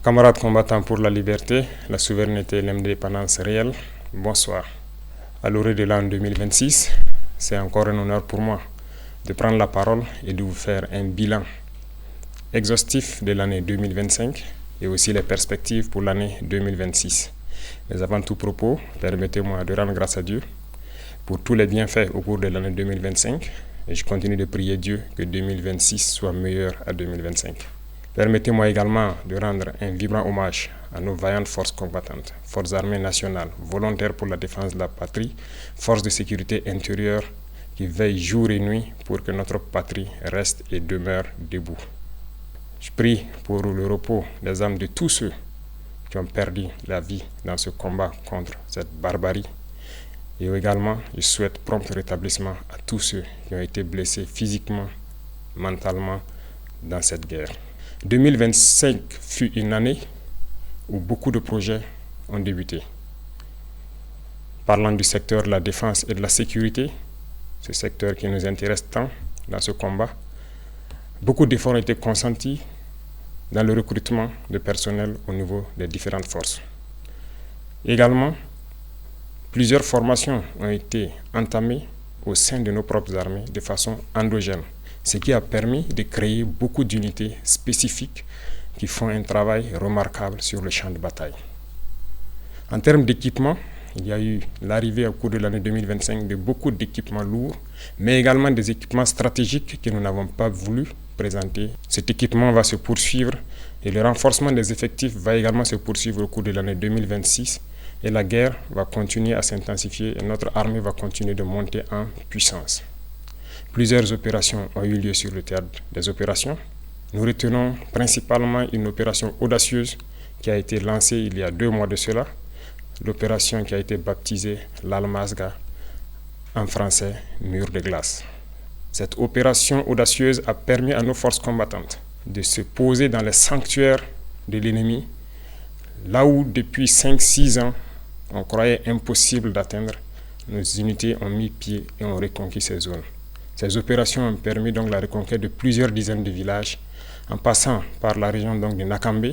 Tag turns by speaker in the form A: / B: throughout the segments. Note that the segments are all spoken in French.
A: Camarades combattants pour la liberté, la souveraineté et l'indépendance réelle, bonsoir. À l'orée de l'an 2026, c'est encore un honneur pour moi de prendre la parole et de vous faire un bilan exhaustif de l'année 2025 et aussi les perspectives pour l'année 2026. Mais avant tout propos, permettez-moi de rendre grâce à Dieu pour tous les bienfaits au cours de l'année 2025 et je continue de prier Dieu que 2026 soit meilleur à 2025. Permettez-moi également de rendre un vibrant hommage à nos vaillantes forces combattantes, forces armées nationales, volontaires pour la défense de la patrie, forces de sécurité intérieure qui veillent jour et nuit pour que notre patrie reste et demeure debout. Je prie pour le repos des âmes de tous ceux qui ont perdu la vie dans ce combat contre cette barbarie. Et également, je souhaite prompt rétablissement à tous ceux qui ont été blessés physiquement, mentalement dans cette guerre. 2025 fut une année où beaucoup de projets ont débuté. Parlant du secteur de la défense et de la sécurité, ce secteur qui nous intéresse tant dans ce combat, beaucoup d'efforts ont été consentis dans le recrutement de personnel au niveau des différentes forces. Également, plusieurs formations ont été entamées au sein de nos propres armées de façon endogène, ce qui a permis de créer beaucoup d'unités spécifiques qui font un travail remarquable sur le champ de bataille. En termes d'équipement, il y a eu l'arrivée au cours de l'année 2025 de beaucoup d'équipements lourds, mais également des équipements stratégiques que nous n'avons pas voulu présenter. Cet équipement va se poursuivre et le renforcement des effectifs va également se poursuivre au cours de l'année 2026 et la guerre va continuer à s'intensifier et notre armée va continuer de monter en puissance. Plusieurs opérations ont eu lieu sur le théâtre des opérations. Nous retenons principalement une opération audacieuse qui a été lancée il y a 2 mois de cela, l'opération qui a été baptisée l'Almazga, en français mur de glace. Cette opération audacieuse a permis à nos forces combattantes de se poser dans les sanctuaires de l'ennemi, là où depuis 5-6 ans, on croyait impossible d'atteindre. Nos unités ont mis pied et ont reconquis ces zones. Ces opérations ont permis donc la reconquête de plusieurs dizaines de villages, en passant par la région donc de Nakambe,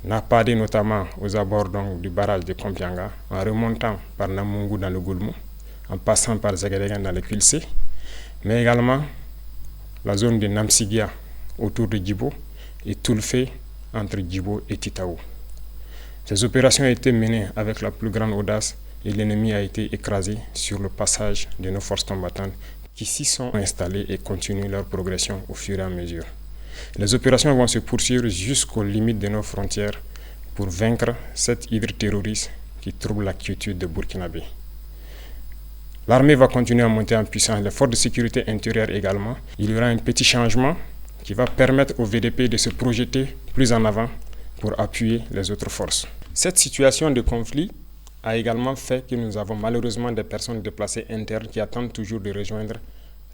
A: Napade notamment aux abords donc du barrage de Kompianga, en remontant par Namungu dans le Goulmou, en passant par Zagadegan dans le Kulse, mais également la zone de Namsigia autour de Djibo et Toulfé entre Djibo et Titaou. Ces opérations ont été menées avec la plus grande audace et l'ennemi a été écrasé sur le passage de nos forces combattantes qui s'y sont installées et continuent leur progression au fur et à mesure. Les opérations vont se poursuivre jusqu'aux limites de nos frontières pour vaincre cette hydre terroriste qui trouble la quiétude de Burkinabé. L'armée va continuer à monter en puissance, les forces de sécurité intérieure également. Il y aura un petit changement qui va permettre au VDP de se projeter plus en avant pour appuyer les autres forces. Cette situation de conflit a également fait que nous avons malheureusement des personnes déplacées internes qui attendent toujours de rejoindre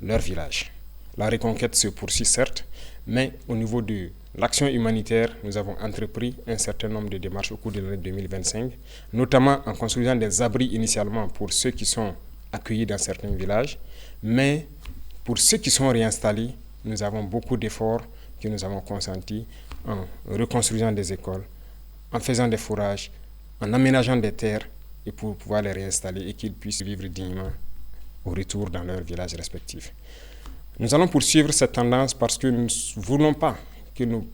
A: leur village. La reconquête se poursuit certes, mais au niveau de l'action humanitaire, nous avons entrepris un certain nombre de démarches au cours de l'année 2025, notamment en construisant des abris initialement pour ceux qui sont accueillis dans certains villages, mais pour ceux qui sont réinstallés, nous avons beaucoup d'efforts que nous avons consentis en reconstruisant des écoles, en faisant des fourrages, en aménageant des terres et pour pouvoir les réinstaller et qu'ils puissent vivre dignement au retour dans leurs villages respectifs. Nous allons poursuivre cette tendance parce que nous ne voulons pas que nos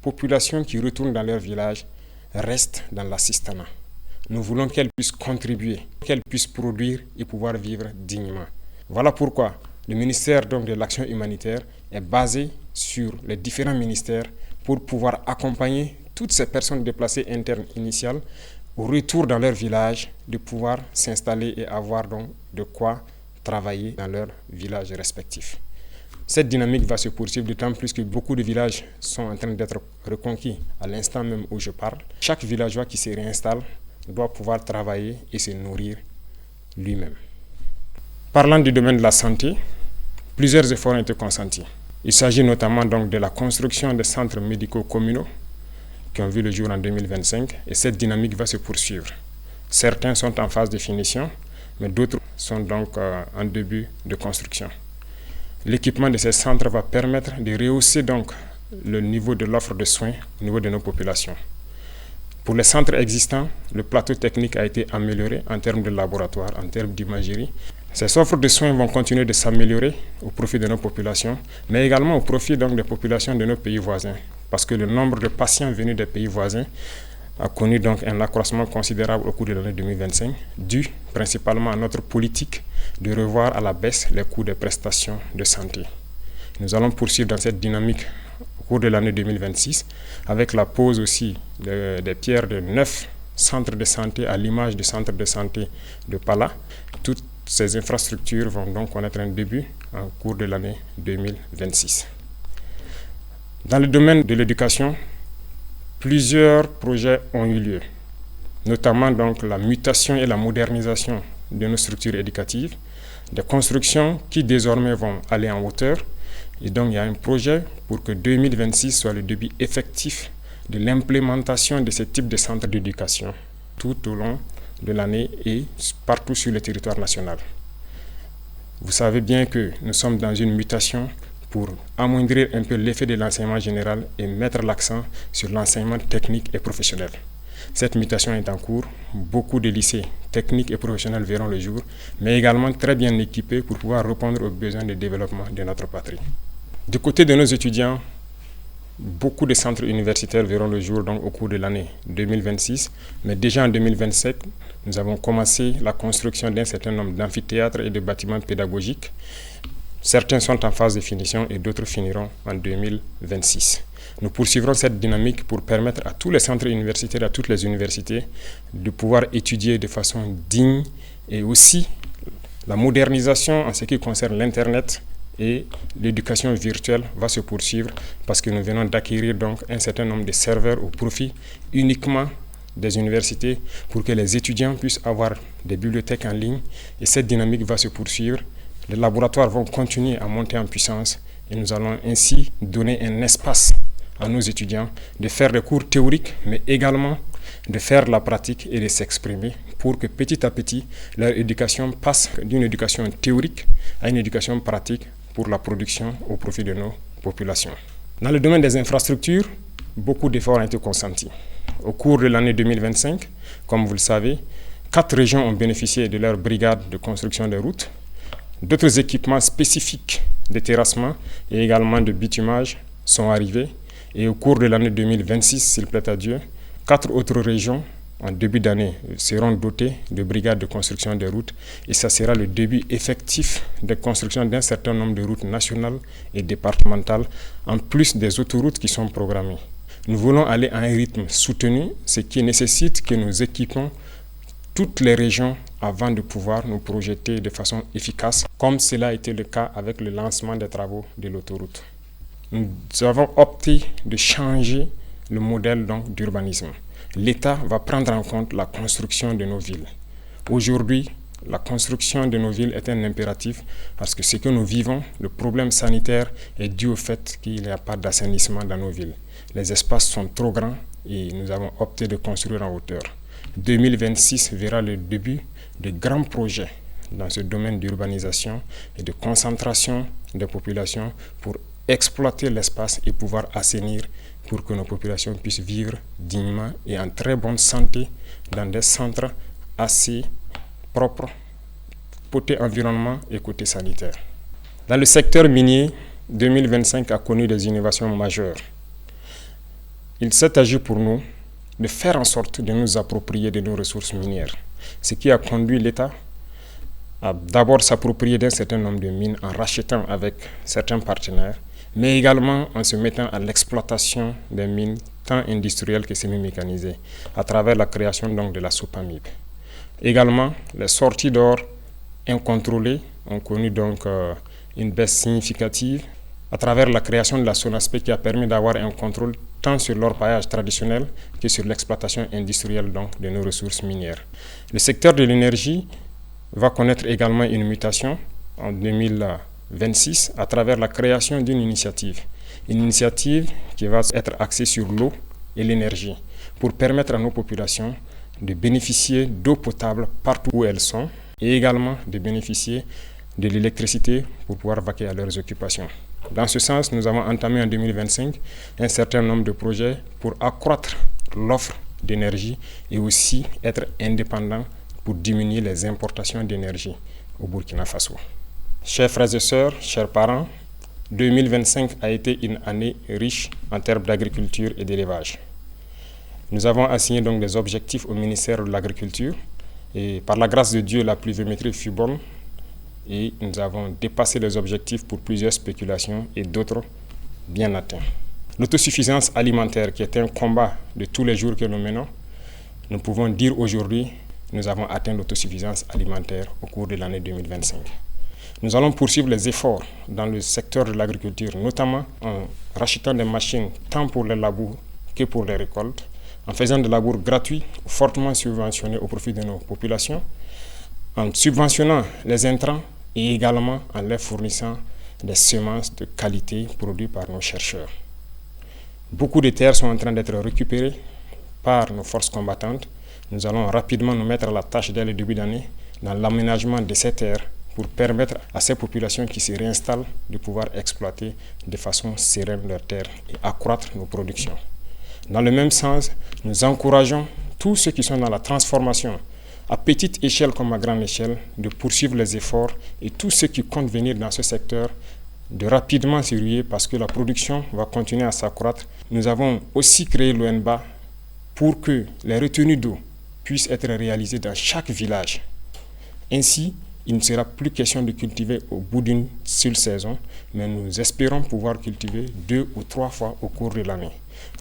A: populations qui retournent dans leur village restent dans l'assistanat. Nous voulons qu'elles puissent contribuer, qu'elles puissent produire et pouvoir vivre dignement. Voilà pourquoi le ministère donc, de l'Action humanitaire est basé sur les différents ministères pour pouvoir accompagner toutes ces personnes déplacées internes initiales au retour dans leur village, de pouvoir s'installer et avoir donc de quoi travailler dans leur village respectif. Cette dynamique va se poursuivre d'autant plus que beaucoup de villages sont en train d'être reconquis à l'instant même où je parle. Chaque villageois qui se réinstalle doit pouvoir travailler et se nourrir lui-même. Parlant du domaine de la santé, plusieurs efforts ont été consentis. Il s'agit notamment donc de la construction des centres médicaux communaux qui ont vu le jour en 2025 et cette dynamique va se poursuivre. Certains sont en phase de finition, mais d'autres sont donc en début de construction. L'équipement de ces centres va permettre de rehausser donc le niveau de l'offre de soins au niveau de nos populations. Pour les centres existants, le plateau technique a été amélioré en termes de laboratoire, en termes d'imagerie. Ces offres de soins vont continuer de s'améliorer au profit de nos populations, mais également au profit donc des populations de nos pays voisins, parce que le nombre de patients venus des pays voisins a connu donc un accroissement considérable au cours de l'année 2025, dû principalement à notre politique de revoir à la baisse les coûts des prestations de santé. Nous allons poursuivre dans cette dynamique au cours de l'année 2026, avec la pose aussi des pierres de 9 centres de santé à l'image du centre de santé de Pala. Toutes ces infrastructures vont donc connaître un début en cours de l'année 2026. Dans le domaine de l'éducation, plusieurs projets ont eu lieu, notamment donc la mutation et la modernisation de nos structures éducatives, des constructions qui désormais vont aller en hauteur. Et donc, il y a un projet pour que 2026 soit le début effectif de l'implémentation de ce type de centres d'éducation tout au long de l'année et partout sur le territoire national. Vous savez bien que nous sommes dans une mutation pour amoindrir un peu l'effet de l'enseignement général et mettre l'accent sur l'enseignement technique et professionnel. Cette mutation est en cours. Beaucoup de lycées techniques et professionnels verront le jour, mais également très bien équipés pour pouvoir répondre aux besoins de développement de notre patrie. Du côté de nos étudiants, beaucoup de centres universitaires verront le jour donc au cours de l'année 2026, mais déjà en 2027, nous avons commencé la construction d'un certain nombre d'amphithéâtres et de bâtiments pédagogiques. Certains sont en phase de finition et d'autres finiront en 2026. Nous poursuivrons cette dynamique pour permettre à tous les centres universitaires, à toutes les universités, de pouvoir étudier de façon digne et aussi la modernisation en ce qui concerne l'Internet et l'éducation virtuelle va se poursuivre parce que nous venons d'acquérir donc un certain nombre de serveurs au profit uniquement des universités pour que les étudiants puissent avoir des bibliothèques en ligne et cette dynamique va se poursuivre. Les laboratoires vont continuer à monter en puissance et nous allons ainsi donner un espace à nos étudiants de faire des cours théoriques mais également de faire la pratique et de s'exprimer pour que petit à petit leur éducation passe d'une éducation théorique à une éducation pratique pour la production au profit de nos populations. Dans le domaine des infrastructures, beaucoup d'efforts ont été consentis. Au cours de l'année 2025, comme vous le savez, 4 régions ont bénéficié de leur brigade de construction des routes. D'autres équipements spécifiques de terrassement et également de bitumage sont arrivés. Et au cours de l'année 2026, s'il plaît à Dieu, 4 autres régions en début d'année seront dotées de brigades de construction des routes et ça sera le début effectif de construction d'un certain nombre de routes nationales et départementales en plus des autoroutes qui sont programmées. Nous voulons aller à un rythme soutenu, ce qui nécessite que nous équipons toutes les régions avant de pouvoir nous projeter de façon efficace, comme cela a été le cas avec le lancement des travaux de l'autoroute. Nous avons opté de changer le modèle d'urbanisme. L'État va prendre en compte la construction de nos villes. Aujourd'hui, la construction de nos villes est un impératif parce que ce que nous vivons, le problème sanitaire est dû au fait qu'il n'y a pas d'assainissement dans nos villes. Les espaces sont trop grands et nous avons opté de construire en hauteur. 2026 verra le début de grands projets dans ce domaine d'urbanisation et de concentration des populations pour exploiter l'espace et pouvoir assainir pour que nos populations puissent vivre dignement et en très bonne santé dans des centres assez propres, côté environnement et côté sanitaire. Dans le secteur minier, 2025 a connu des innovations majeures. Il s'est agi pour nous de faire en sorte de nous approprier de nos ressources minières, ce qui a conduit l'État à d'abord s'approprier d'un certain nombre de mines en rachetant avec certains partenaires, mais également en se mettant à l'exploitation des mines tant industrielles que semi-mécanisées, à travers la création donc de la SOPAMIB. Également, les sorties d'or incontrôlées ont connu donc une baisse significative à travers la création de la SONASPE qui a permis d'avoir un contrôle tant sur l'orpaillage traditionnel que sur l'exploitation industrielle donc, de nos ressources minières. Le secteur de l'énergie va connaître également une mutation en 2026 à travers la création d'une initiative. Une initiative qui va être axée sur l'eau et l'énergie pour permettre à nos populations de bénéficier d'eau potable partout où elles sont et également de bénéficier de l'électricité pour pouvoir vaquer à leurs occupations. Dans ce sens, nous avons entamé en 2025 un certain nombre de projets pour accroître l'offre d'énergie et aussi être indépendant pour diminuer les importations d'énergie au Burkina Faso. Chers frères et sœurs, chers parents, 2025 a été une année riche en termes d'agriculture et d'élevage. Nous avons assigné donc des objectifs au ministère de l'Agriculture et par la grâce de Dieu, la pluviométrie fut bonne et nous avons dépassé les objectifs pour plusieurs spéculations et d'autres bien atteints. L'autosuffisance alimentaire, qui est un combat de tous les jours que nous menons, nous pouvons dire aujourd'hui que nous avons atteint l'autosuffisance alimentaire au cours de l'année 2025. Nous allons poursuivre les efforts dans le secteur de l'agriculture, notamment en rachetant des machines tant pour les labours que pour les récoltes, en faisant des labours gratuits, fortement subventionnés au profit de nos populations, en subventionnant les intrants et également en leur fournissant des semences de qualité produites par nos chercheurs. Beaucoup de terres sont en train d'être récupérées par nos forces combattantes. Nous allons rapidement nous mettre à la tâche dès le début d'année dans l'aménagement de ces terres pour permettre à ces populations qui se réinstallent de pouvoir exploiter de façon sereine leurs terres et accroître nos productions. Dans le même sens, nous encourageons tous ceux qui sont dans la transformation, à petite échelle comme à grande échelle, de poursuivre les efforts et tous ceux qui comptent venir dans ce secteur de rapidement s'y ruer parce que la production va continuer à s'accroître. Nous avons aussi créé l'ONBA pour que les retenues d'eau puissent être réalisées dans chaque village. Ainsi, il ne sera plus question de cultiver au bout d'une seule saison, mais nous espérons pouvoir cultiver 2 ou 3 fois au cours de l'année.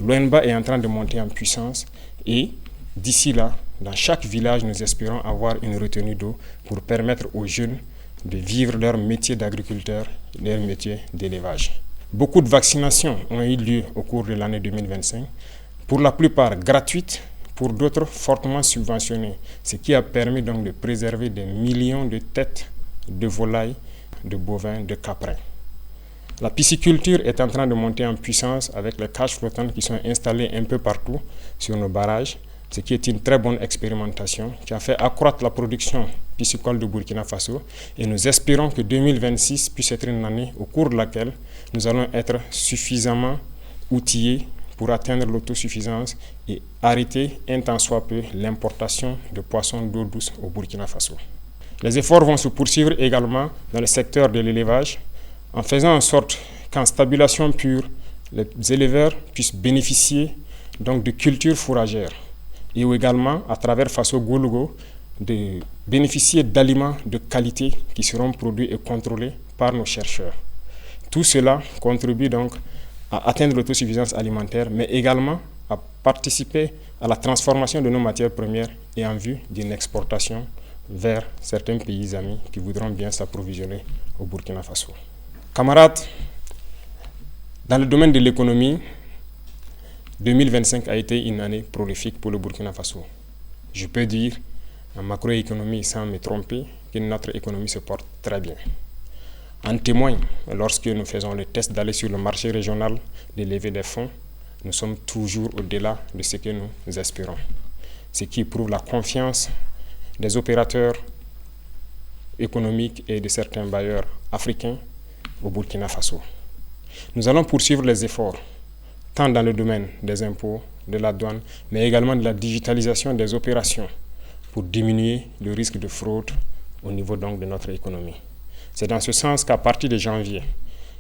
A: L'ONBA est en train de monter en puissance et d'ici là, dans chaque village, nous espérons avoir une retenue d'eau pour permettre aux jeunes de vivre leur métier d'agriculteur, leur métier d'élevage. Beaucoup de vaccinations ont eu lieu au cours de l'année 2025, pour la plupart gratuites, pour d'autres fortement subventionnées, ce qui a permis donc de préserver des millions de têtes de volailles, de bovins, de caprins. La pisciculture est en train de monter en puissance avec les cages flottantes qui sont installées un peu partout sur nos barrages, ce qui est une très bonne expérimentation qui a fait accroître la production piscicole du Burkina Faso et nous espérons que 2026 puisse être une année au cours de laquelle nous allons être suffisamment outillés pour atteindre l'autosuffisance et arrêter un tant soit peu l'importation de poissons d'eau douce au Burkina Faso. Les efforts vont se poursuivre également dans le secteur de l'élevage en faisant en sorte qu'en stabulation pure, les éleveurs puissent bénéficier donc de cultures fourragères et également à travers Faso Goulougo de bénéficier d'aliments de qualité qui seront produits et contrôlés par nos chercheurs. Tout cela contribue donc à atteindre l'autosuffisance alimentaire, mais également à participer à la transformation de nos matières premières et en vue d'une exportation vers certains pays amis qui voudront bien s'approvisionner au Burkina Faso. Camarades, dans le domaine de l'économie, 2025 a été une année prolifique pour le Burkina Faso. Je peux dire, en macroéconomie, sans me tromper, que notre économie se porte très bien. En témoigne, lorsque nous faisons le test d'aller sur le marché régional, de lever des fonds, nous sommes toujours au-delà de ce que nous espérons. Ce qui prouve la confiance des opérateurs économiques et de certains bailleurs africains au Burkina Faso. Nous allons poursuivre les efforts, tant dans le domaine des impôts, de la douane, mais également de la digitalisation des opérations pour diminuer le risque de fraude au niveau donc de notre économie. C'est dans ce sens qu'à partir de janvier,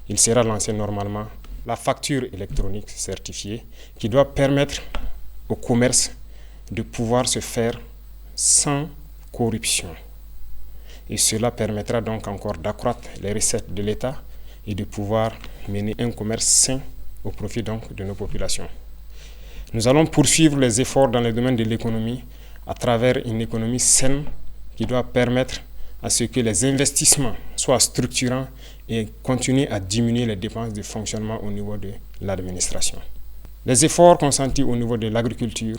A: il sera lancé normalement la facture électronique certifiée qui doit permettre au commerce de pouvoir se faire sans corruption. Et cela permettra donc encore d'accroître les recettes de l'État et de pouvoir mener un commerce sain au profit donc de nos populations. Nous allons poursuivre les efforts dans le domaine de l'économie à travers une économie saine qui doit permettre à ce que les investissements soient structurants et continuent à diminuer les dépenses de fonctionnement au niveau de l'administration. Les efforts consentis au niveau de l'agriculture,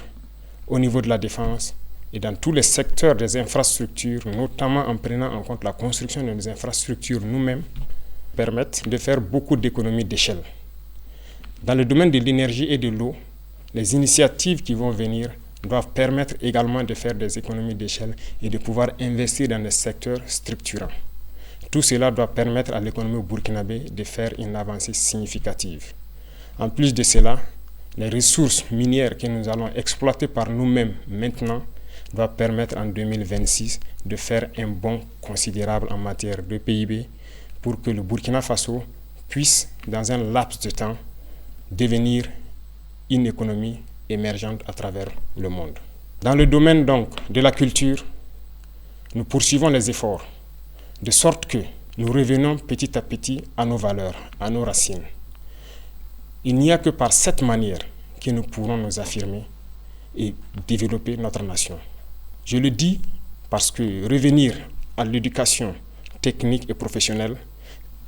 A: au niveau de la défense et dans tous les secteurs des infrastructures, notamment en prenant en compte la construction de nos infrastructures nous-mêmes, permettent de faire beaucoup d'économies d'échelle. Dans le domaine de l'énergie et de l'eau, les initiatives qui vont venir doivent permettre également de faire des économies d'échelle et de pouvoir investir dans des secteurs structurants. Tout cela doit permettre à l'économie burkinabé de faire une avancée significative. En plus de cela, les ressources minières que nous allons exploiter par nous-mêmes maintenant va permettre en 2026 de faire un bond considérable en matière de PIB pour que le Burkina Faso puisse, dans un laps de temps, devenir une économie émergente à travers le monde. Dans le domaine donc de la culture, nous poursuivons les efforts, de sorte que nous revenons petit à petit à nos valeurs, à nos racines. Il n'y a que par cette manière que nous pourrons nous affirmer et développer notre nation. Je le dis parce que revenir à l'éducation technique et professionnelle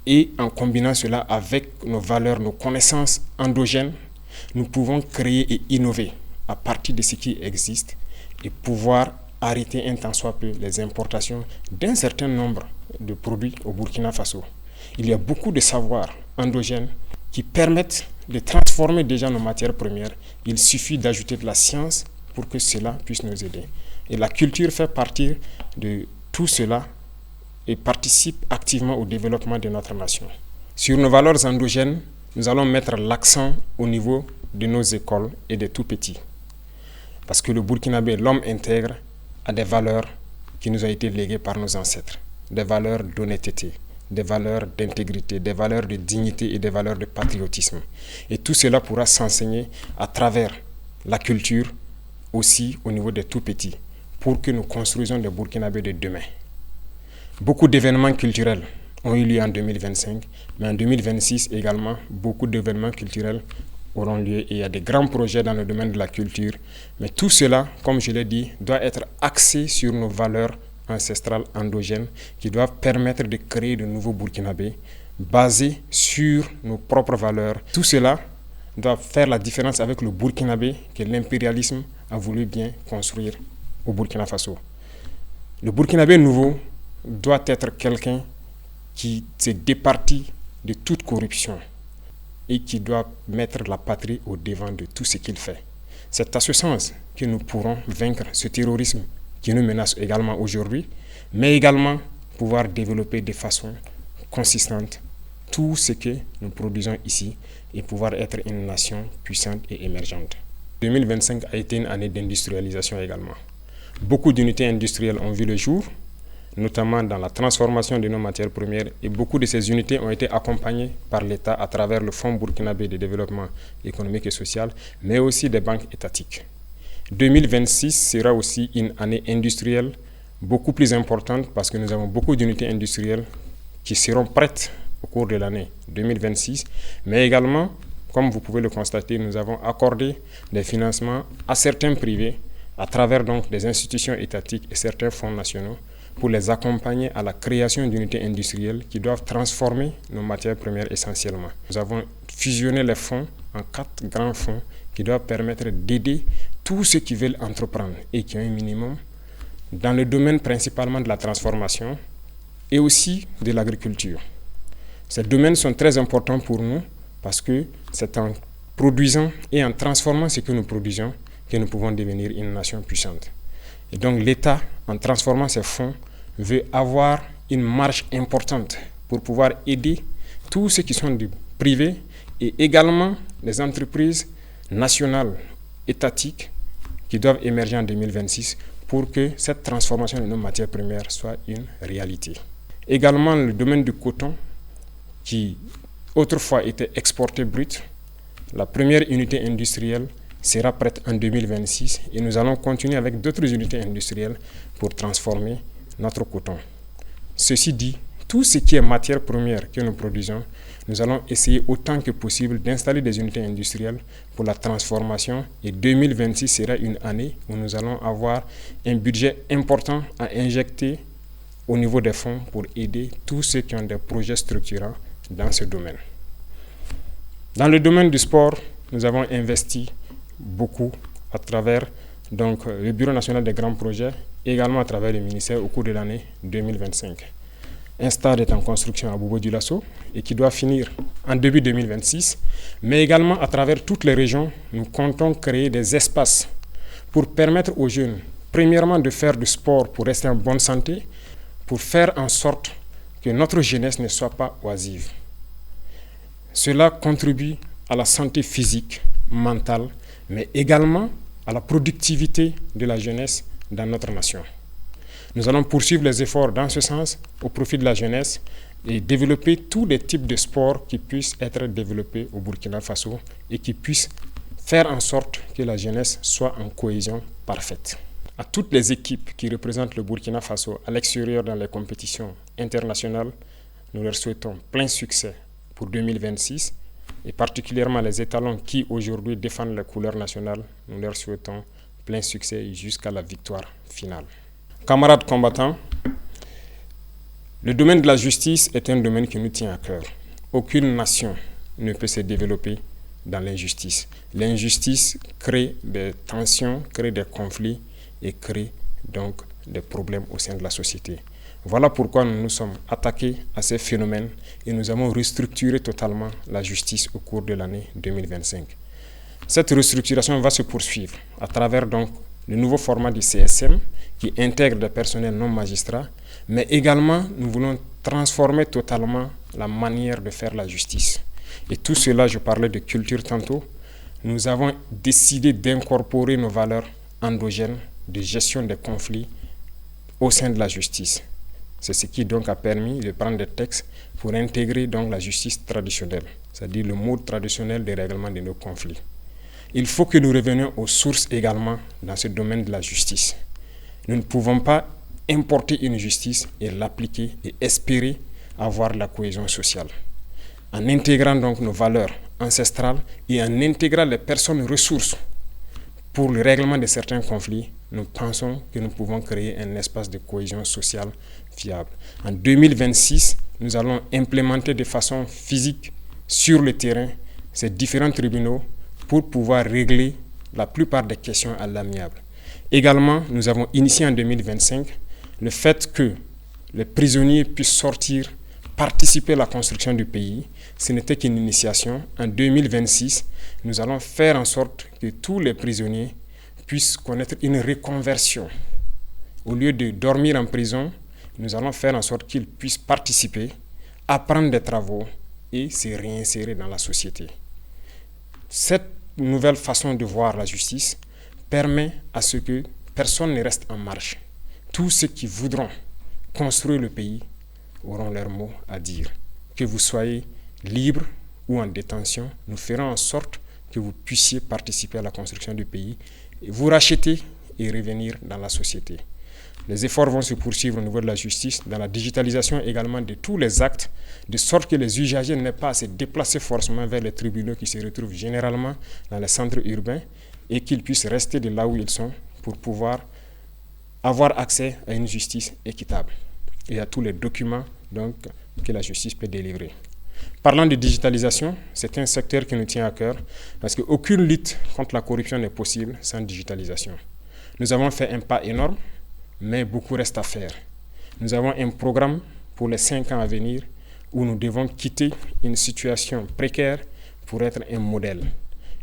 A: et en combinant cela avec nos valeurs, nos connaissances endogènes, nous pouvons créer et innover à partir de ce qui existe et pouvoir arrêter un tant soit peu les importations d'un certain nombre de produits au Burkina Faso. Il y a beaucoup de savoirs endogènes qui permettent de transformer déjà nos matières premières. Il suffit d'ajouter de la science pour que cela puisse nous aider. Et la culture fait partie de tout cela et participe activement au développement de notre nation. Sur nos valeurs endogènes, nous allons mettre l'accent au niveau de nos écoles et des tout-petits. Parce que le Burkinabé, l'homme intègre, a des valeurs qui nous ont été léguées par nos ancêtres. Des valeurs d'honnêteté, des valeurs d'intégrité, des valeurs de dignité et des valeurs de patriotisme. Et tout cela pourra s'enseigner à travers la culture, aussi au niveau des tout-petits, pour que nous construisions le Burkinabé de demain. Beaucoup d'événements culturels ont eu lieu en 2025, mais en 2026 également, beaucoup d'événements culturels auront lieu et il y a des grands projets dans le domaine de la culture. Mais tout cela, comme je l'ai dit, doit être axé sur nos valeurs ancestrales endogènes qui doivent permettre de créer de nouveaux Burkinabés basés sur nos propres valeurs. Tout cela doit faire la différence avec le Burkinabé que l'impérialisme a voulu bien construire au Burkina Faso. Le Burkinabé nouveau doit être quelqu'un qui se départit de toute corruption et qui doit mettre la patrie au devant de tout ce qu'il fait. C'est à ce sens que nous pourrons vaincre ce terrorisme qui nous menace également aujourd'hui, mais également pouvoir développer de façon consistante tout ce que nous produisons ici et pouvoir être une nation puissante et émergente. 2025 a été une année d'industrialisation également. Beaucoup d'unités industrielles ont vu le jour, notamment dans la transformation de nos matières premières, et beaucoup de ces unités ont été accompagnées par l'État à travers le Fonds burkinabé de développement économique et social, mais aussi des banques étatiques. 2026 sera aussi une année industrielle beaucoup plus importante parce que nous avons beaucoup d'unités industrielles qui seront prêtes au cours de l'année 2026, mais également, comme vous pouvez le constater, nous avons accordé des financements à certains privés à travers donc des institutions étatiques et certains fonds nationaux pour les accompagner à la création d'unités industrielles qui doivent transformer nos matières premières essentiellement. Nous avons fusionné les fonds en 4 grands fonds qui doivent permettre d'aider tous ceux qui veulent entreprendre et qui ont un minimum dans le domaine principalement de la transformation et aussi de l'agriculture. Ces domaines sont très importants pour nous parce que c'est en produisant et en transformant ce que nous produisons que nous pouvons devenir une nation puissante. Et donc l'État, en transformant ces fonds, veut avoir une marge importante pour pouvoir aider tous ceux qui sont du privé et également les entreprises nationales, étatiques, qui doivent émerger en 2026 pour que cette transformation de nos matières premières soit une réalité. Également le domaine du coton, qui autrefois était exporté brut, la première unité industrielle sera prête en 2026 et nous allons continuer avec d'autres unités industrielles pour transformer notre coton. Ceci dit, tout ce qui est matière première que nous produisons, nous allons essayer autant que possible d'installer des unités industrielles pour la transformation et 2026 sera une année où nous allons avoir un budget important à injecter au niveau des fonds pour aider tous ceux qui ont des projets structurants dans ce domaine. Dans le domaine du sport, nous avons investi beaucoup à travers donc, le Bureau national des grands projets, également à travers le ministère au cours de l'année 2025. Un stade est en construction à Bobo-Dioulasso et qui doit finir en début 2026, mais également à travers toutes les régions, nous comptons créer des espaces pour permettre aux jeunes, premièrement, de faire du sport pour rester en bonne santé, pour faire en sorte que notre jeunesse ne soit pas oisive. Cela contribue à la santé physique mentale, mais également à la productivité de la jeunesse dans notre nation. Nous allons poursuivre les efforts dans ce sens au profit de la jeunesse et développer tous les types de sports qui puissent être développés au Burkina Faso et qui puissent faire en sorte que la jeunesse soit en cohésion parfaite. À toutes les équipes qui représentent le Burkina Faso à l'extérieur dans les compétitions internationales, nous leur souhaitons plein succès pour 2026 et particulièrement les étalons qui aujourd'hui défendent les couleurs nationales, nous leur souhaitons plein succès jusqu'à la victoire finale. Camarades combattants, le domaine de la justice est un domaine qui nous tient à cœur. Aucune nation ne peut se développer dans l'injustice. L'injustice crée des tensions, crée des conflits et crée donc des problèmes au sein de la société. Voilà pourquoi nous nous sommes attaqués à ces phénomènes et nous avons restructuré totalement la justice au cours de l'année 2025. Cette restructuration va se poursuivre à travers donc le nouveau format du CSM qui intègre des personnels non magistrats, mais également nous voulons transformer totalement la manière de faire la justice. Et tout cela, je parlais de culture tantôt, nous avons décidé d'incorporer nos valeurs endogènes de gestion des conflits au sein de la justice. C'est ce qui donc a permis de prendre des textes pour intégrer donc la justice traditionnelle, c'est-à-dire le mode traditionnel de règlement de nos conflits. Il faut que nous revenions aux sources également dans ce domaine de la justice. Nous ne pouvons pas importer une justice et l'appliquer et espérer avoir la cohésion sociale. En intégrant donc nos valeurs ancestrales et en intégrant les personnes ressources pour le règlement de certains conflits, nous pensons que nous pouvons créer un espace de cohésion sociale fiable. En 2026, nous allons implémenter de façon physique sur le terrain ces différents tribunaux pour pouvoir régler la plupart des questions à l'amiable. Également, nous avons initié en 2025 le fait que les prisonniers puissent sortir, participer à la construction du pays. Ce n'était qu'une initiation. En 2026, nous allons faire en sorte que tous les prisonniers puissent connaître une reconversion. Au lieu de dormir en prison, nous allons faire en sorte qu'ils puissent participer, apprendre des travaux et se réinsérer dans la société. Cette nouvelle façon de voir la justice permet à ce que personne ne reste en marge. Tous ceux qui voudront construire le pays auront leur mot à dire. Que vous soyez libre ou en détention, nous ferons en sorte que vous puissiez participer à la construction du pays, et vous racheter et revenir dans la société. Les efforts vont se poursuivre au niveau de la justice, dans la digitalisation également de tous les actes, de sorte que les usagers n'aient pas à se déplacer forcément vers les tribunaux qui se retrouvent généralement dans les centres urbains et qu'ils puissent rester de là où ils sont pour pouvoir avoir accès à une justice équitable et à tous les documents donc, que la justice peut délivrer. Parlant de digitalisation, c'est un secteur qui nous tient à cœur parce qu'aucune lutte contre la corruption n'est possible sans digitalisation. Nous avons fait un pas énorme, mais beaucoup reste à faire. Nous avons un programme pour les 5 ans à venir où nous devons quitter une situation précaire pour être un modèle.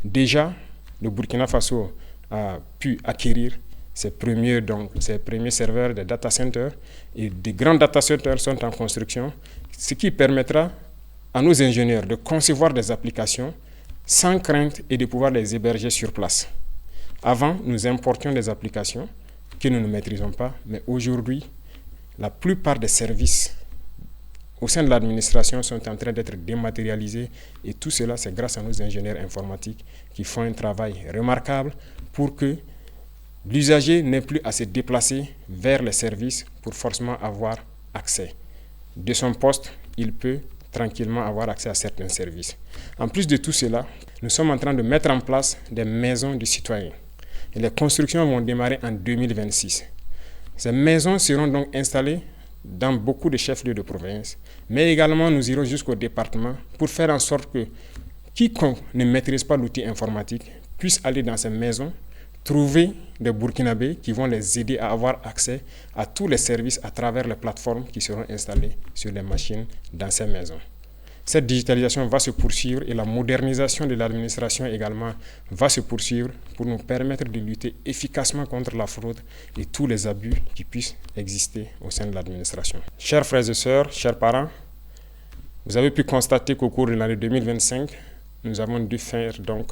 A: Déjà, le Burkina Faso a pu acquérir ses premiers serveurs de data centers et des grands data centers sont en construction, ce qui permettra à nos ingénieurs de concevoir des applications sans crainte et de pouvoir les héberger sur place. Avant, nous importions des applications que nous ne maîtrisons pas, mais aujourd'hui, la plupart des services au sein de l'administration sont en train d'être dématérialisés et tout cela, c'est grâce à nos ingénieurs informatiques qui font un travail remarquable pour que l'usager n'ait plus à se déplacer vers les services pour forcément avoir accès. De son poste, il peut tranquillement avoir accès à certains services. En plus de tout cela, nous sommes en train de mettre en place des maisons du citoyen. Et les constructions vont démarrer en 2026. Ces maisons seront donc installées dans beaucoup de chefs-lieux de province, mais également nous irons jusqu'au département pour faire en sorte que quiconque ne maîtrise pas l'outil informatique puisse aller dans ces maisons, trouver des Burkinabés qui vont les aider à avoir accès à tous les services à travers les plateformes qui seront installées sur les machines dans ces maisons. Cette digitalisation va se poursuivre et la modernisation de l'administration également va se poursuivre pour nous permettre de lutter efficacement contre la fraude et tous les abus qui puissent exister au sein de l'administration. Chers frères et sœurs, chers parents, vous avez pu constater qu'au cours de l'année 2025, nous avons dû faire donc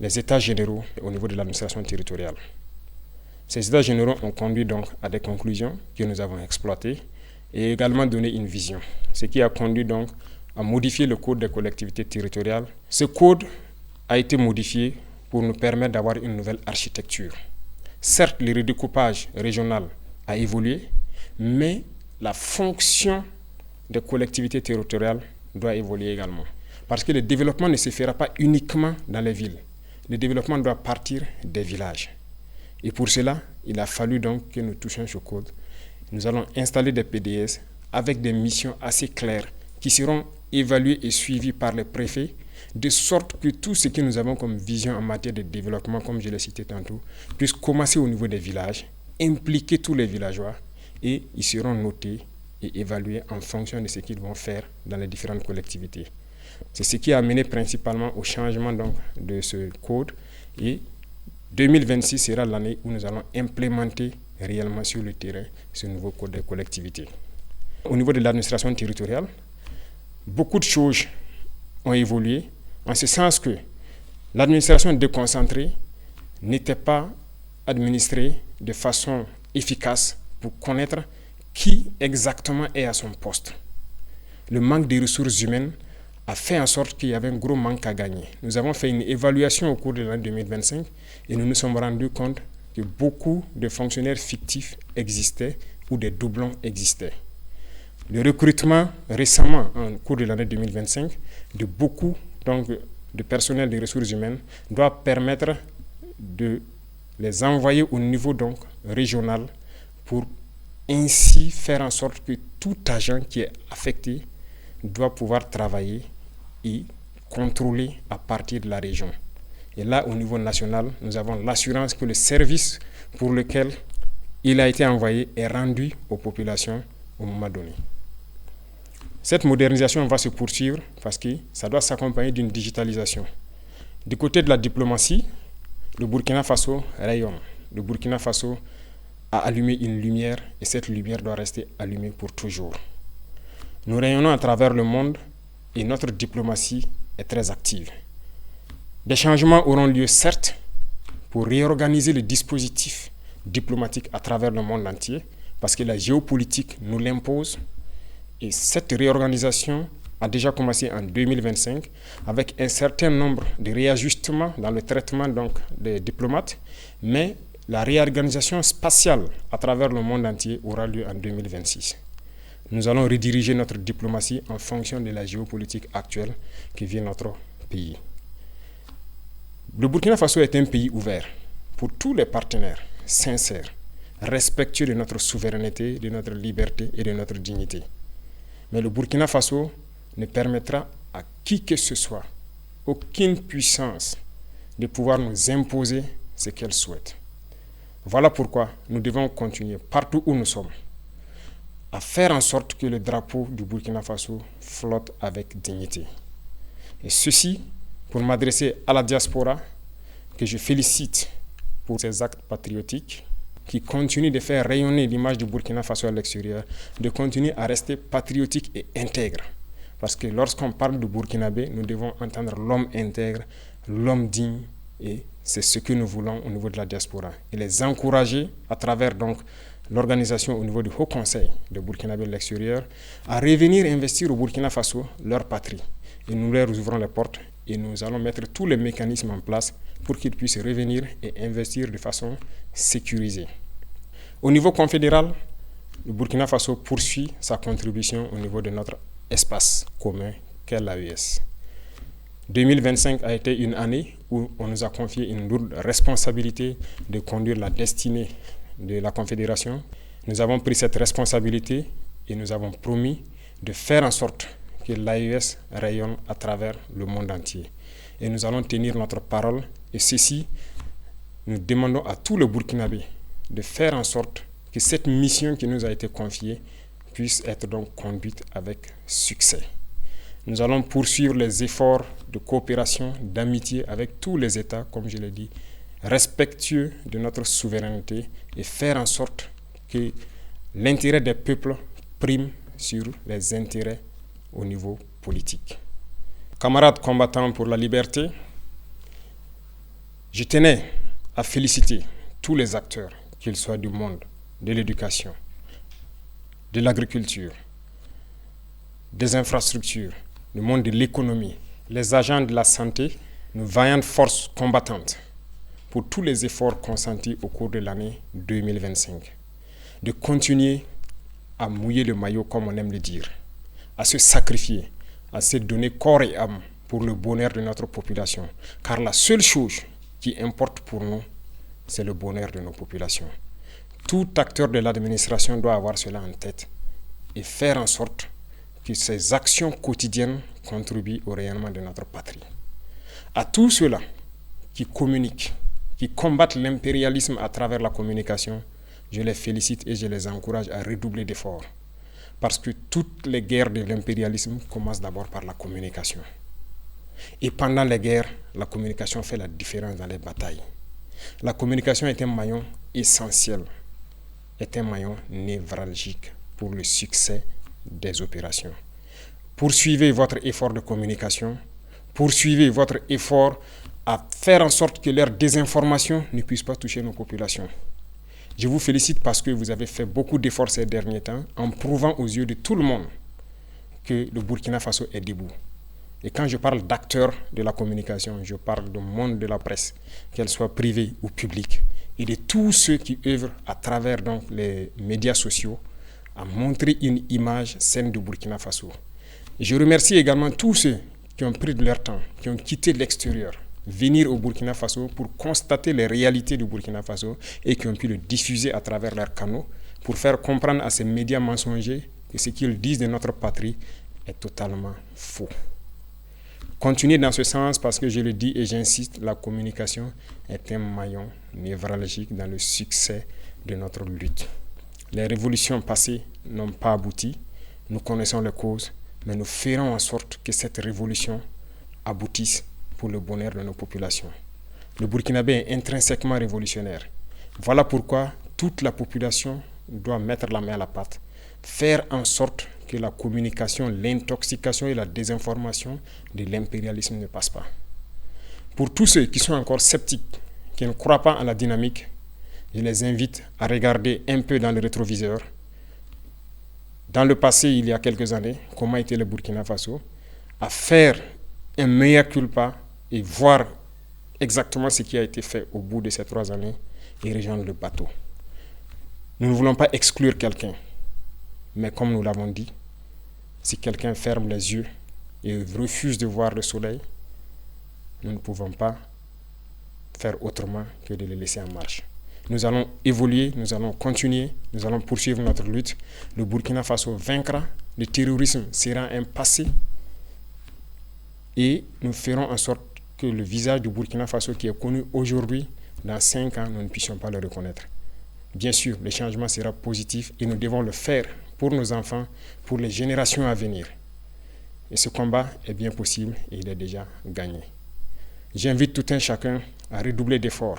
A: les états généraux au niveau de l'administration territoriale. Ces états généraux ont conduit donc à des conclusions que nous avons exploitées et également donné une vision, ce qui a conduit donc à modifier le code des collectivités territoriales. Ce code a été modifié pour nous permettre d'avoir une nouvelle architecture. Certes, le redécoupage régional a évolué, mais la fonction des collectivités territoriales doit évoluer également. Parce que le développement ne se fera pas uniquement dans les villes. Le développement doit partir des villages. Et pour cela, il a fallu donc que nous touchions ce code. Nous allons installer des PDS avec des missions assez claires qui seront évaluées et suivies par les préfets, de sorte que tout ce que nous avons comme vision en matière de développement, comme je l'ai cité tantôt, puisse commencer au niveau des villages, impliquer tous les villageois et ils seront notés et évalués en fonction de ce qu'ils vont faire dans les différentes collectivités. C'est ce qui a amené principalement au changement donc de ce code et 2026 sera l'année où nous allons implémenter réellement sur le terrain ce nouveau code des collectivités. Au niveau de l'administration territoriale, beaucoup de choses ont évolué en ce sens que l'administration déconcentrée n'était pas administrée de façon efficace pour connaître qui exactement est à son poste. Le manque de ressources humaines a fait en sorte qu'il y avait un gros manque à gagner. Nous avons fait une évaluation au cours de l'année 2025 et nous nous sommes rendus compte que beaucoup de fonctionnaires fictifs existaient ou des doublons existaient. Le recrutement récemment, en cours de l'année 2025, de beaucoup donc, de personnel des ressources humaines doit permettre de les envoyer au niveau donc, régional pour ainsi faire en sorte que tout agent qui est affecté doit pouvoir travailler et contrôler à partir de la région. Et là, au niveau national, nous avons l'assurance que le service pour lequel il a été envoyé est rendu aux populations au moment donné. Cette modernisation va se poursuivre parce que ça doit s'accompagner d'une digitalisation. Du côté de la diplomatie, le Burkina Faso rayonne. Le Burkina Faso a allumé une lumière et cette lumière doit rester allumée pour toujours. Nous rayonnons à travers le monde et notre diplomatie est très active. Des changements auront lieu certes pour réorganiser le dispositif diplomatique à travers le monde entier parce que la géopolitique nous l'impose. Et cette réorganisation a déjà commencé en 2025 avec un certain nombre de réajustements dans le traitement donc, des diplomates, mais la réorganisation spatiale à travers le monde entier aura lieu en 2026. Nous allons rediriger notre diplomatie en fonction de la géopolitique actuelle qui vit notre pays. Le Burkina Faso est un pays ouvert pour tous les partenaires, sincères, respectueux de notre souveraineté, de notre liberté et de notre dignité. Mais le Burkina Faso ne permettra à qui que ce soit, aucune puissance, de pouvoir nous imposer ce qu'elle souhaite. Voilà pourquoi nous devons continuer partout où nous sommes à faire en sorte que le drapeau du Burkina Faso flotte avec dignité. Et ceci pour m'adresser à la diaspora que je félicite pour ses actes patriotiques qui continuent de faire rayonner l'image du Burkina Faso à l'extérieur, de continuer à rester patriotique et intègre. Parce que lorsqu'on parle de Burkinabé, nous devons entendre l'homme intègre, l'homme digne, et c'est ce que nous voulons au niveau de la diaspora. Et les encourager à travers donc l'organisation au niveau du Haut Conseil de Burkinabé de l'extérieur à revenir investir au Burkina Faso, leur patrie. Et nous leur ouvrons les portes et nous allons mettre tous les mécanismes en place pour qu'ils puissent revenir et investir de façon sécurisée. Au niveau confédéral, le Burkina Faso poursuit sa contribution au niveau de notre espace commun qu'est l'AES. 2025 a été une année où on nous a confié une lourde responsabilité de conduire la destinée de la Confédération. Nous avons pris cette responsabilité et nous avons promis de faire en sorte que l'AES rayonne à travers le monde entier. Et nous allons tenir notre parole. Et ceci, nous demandons à tous les Burkinabés de faire en sorte que cette mission qui nous a été confiée puisse être donc conduite avec succès. Nous allons poursuivre les efforts de coopération, d'amitié avec tous les États, comme je l'ai dit, respectueux de notre souveraineté et faire en sorte que l'intérêt des peuples prime sur les intérêts au niveau politique. Camarades combattants pour la liberté, Je tenais à féliciter tous les acteurs, qu'ils soient du monde de l'éducation, de l'agriculture, des infrastructures, du monde de l'économie, les agents de la santé, nos vaillantes forces combattantes, pour tous les efforts consentis au cours de l'année 2025. De continuer à mouiller le maillot, comme on aime le dire, à se sacrifier, à se donner corps et âme pour le bonheur de notre population. Car la seule chose qui importe pour nous, c'est le bonheur de nos populations. Tout acteur de l'administration doit avoir cela en tête et faire en sorte que ces actions quotidiennes contribuent au rayonnement de notre patrie. À tous ceux-là qui communiquent, qui combattent l'impérialisme à travers la communication, je les félicite et je les encourage à redoubler d'efforts. Parce que toutes les guerres de l'impérialisme commencent d'abord par la communication. Et pendant les guerres, la communication fait la différence dans les batailles. La communication est un maillon essentiel, est un maillon névralgique pour le succès des opérations. Poursuivez votre effort de communication, poursuivez votre effort à faire en sorte que leur désinformation ne puisse pas toucher nos populations. Je vous félicite parce que vous avez fait beaucoup d'efforts ces derniers temps en prouvant aux yeux de tout le monde que le Burkina Faso est debout. Et quand je parle d'acteurs de la communication, je parle du monde de la presse, qu'elle soit privée ou publique, et de tous ceux qui œuvrent à travers donc les médias sociaux à montrer une image saine du Burkina Faso. Et je remercie également tous ceux qui ont pris de leur temps, qui ont quitté l'extérieur, venir au Burkina Faso pour constater les réalités du Burkina Faso et qui ont pu le diffuser à travers leurs canaux pour faire comprendre à ces médias mensongers que ce qu'ils disent de notre patrie est totalement faux. Continuez dans ce sens parce que je le dis et j'insiste, la communication est un maillon névralgique dans le succès de notre lutte. Les révolutions passées n'ont pas abouti, nous connaissons les causes, mais nous ferons en sorte que cette révolution aboutisse pour le bonheur de nos populations. Le Burkinabé est intrinsèquement révolutionnaire. Voilà pourquoi toute la population doit mettre la main à la pâte, faire en sorte que la communication, l'intoxication et la désinformation de l'impérialisme ne passent pas. Pour tous ceux qui sont encore sceptiques, qui ne croient pas à la dynamique, je les invite à regarder un peu dans le rétroviseur. Dans le passé, il y a quelques années, comment était le Burkina Faso, à faire un mea culpa et voir exactement ce qui a été fait au bout de ces 3 années et rejoindre le bateau. Nous ne voulons pas exclure quelqu'un, mais comme nous l'avons dit, si quelqu'un ferme les yeux et refuse de voir le soleil, nous ne pouvons pas faire autrement que de le laisser en marche. Nous allons évoluer, nous allons continuer, nous allons poursuivre notre lutte. Le Burkina Faso vaincra, le terrorisme sera un passé et nous ferons en sorte que le visage du Burkina Faso qui est connu aujourd'hui, dans 5 ans, nous ne puissions pas le reconnaître. Bien sûr, le changement sera positif et nous devons le faire pour nos enfants, pour les générations à venir. Et ce combat est bien possible et il est déjà gagné. J'invite tout un chacun à redoubler d'efforts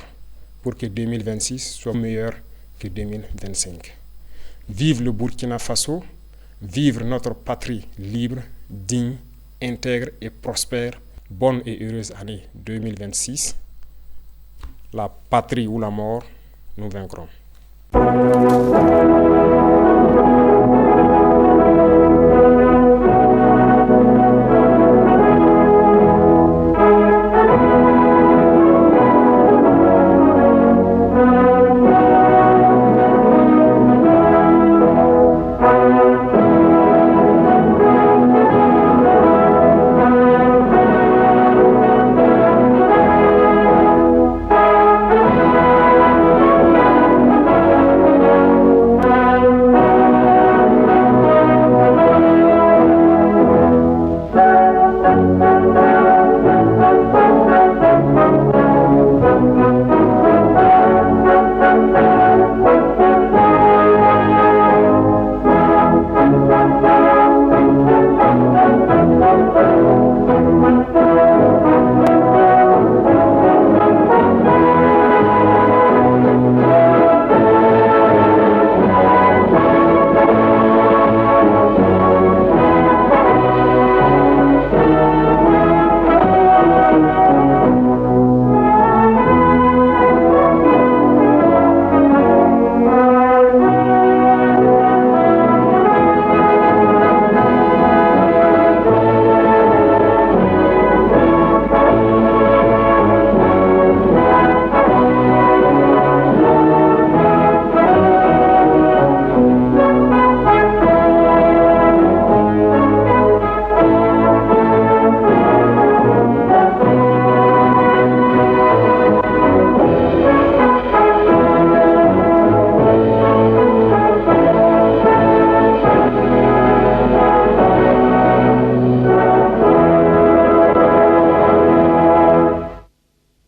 A: pour que 2026 soit meilleur que 2025. Vive le Burkina Faso, vive notre patrie libre, digne, intègre et prospère. Bonne et heureuse année 2026. La patrie ou la mort, nous vaincrons.